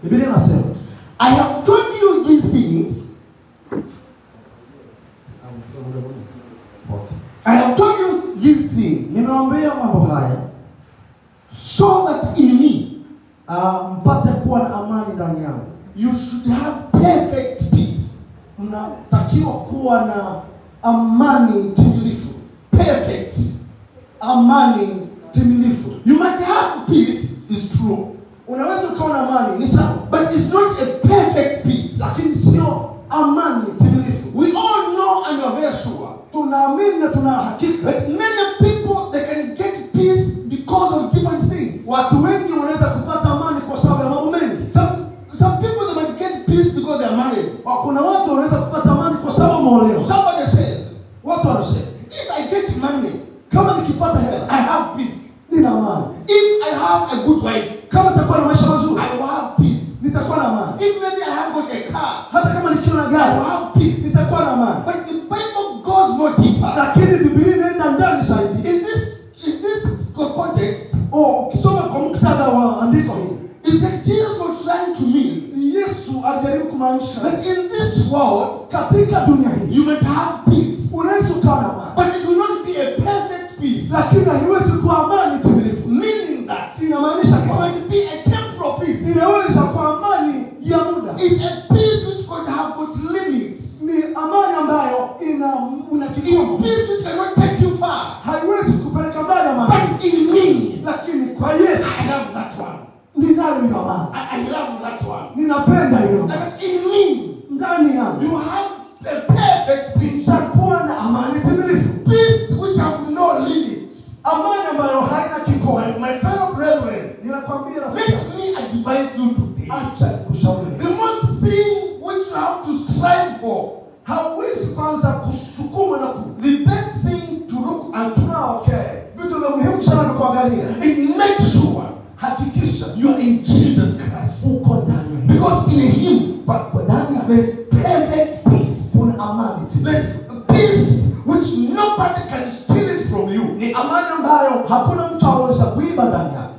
Biblia inasema, I have told you these things. I have told you these things. Nimewaambia mambo haya so that in me mpate kuwa na amani ndani yangu. You should have perfect peace. Mnatakiwa kuwa na amani timilifu. Perfect. Amani timilifu. You might have peace, is true. Unaweza kuwa na amani, ni sawa. But it's not a perfect peace. Lakini sio amani timilifu. We all know and are very sure. Tunaamini na tuna hakika that many people, they can get peace because of different things. Watu wengi wanaweza kupata amani kwa sababu ya mambo mengi. Some people, they might get peace because they are married. Kuna watu wanaweza kupata amani kwa sababu wameolewa. Somebody says, watu wanasema, if I get money, kama nikipata hela, I have peace. Nina amani. If I have a good wife, kama nitakuwa na maisha mazuri, I will have peace. Nitakuwa na amani. If maybe I have got a car, hata kama nikiwa na gari, I will have peace. Nitakuwa na amani. But the Bible goes more deeper. Lakini Biblia inaenda ndani zaidi. In this context, ukisoma kwa muktadha wa andiko hili, is that Jesus was trying to mean, Yesu alijaribu kumaanisha that in this world, katika dunia hii, you might have peace. Unaweza kuwa na amani. But it will not be a perfect peace. Lakini haiwezi kuwa amani timilifu. Meaning that, inamaanisha kwamba it might be a temporal peace. Inaweza kuwa amani ya muda. It's a peace which could have got limits. Ni amani ambayo una kikomo. Peace which cannot take you far. Haiwezi kupeleka mbali amani. But in me, lakini kwa Yesu, I love that one. Ninayo amani. I love that one. Ninapenda hiyo. That in me, ndani yangu, you have a perfect peace. Utakuwa na amani timilifu. Peace which has no limits. Amani ambayo haina kikomo. My fellow brethren, ninakwambia rafiki, let me advise you today. Acha kushauri. The most thing which you have to strive for, hauwezi kwanza kusukuma na the best thing to look and vitu vya muhimu sana ni kuangalia. And make sure, hakikisha you are in Jesus Christ. Uko ndani. Because in him, but ndani there's perfect peace. Kuna amani. There's peace which nobody can steal it from you. Ni amani ambayo hakuna mtu anaweza kuiba ndani yako.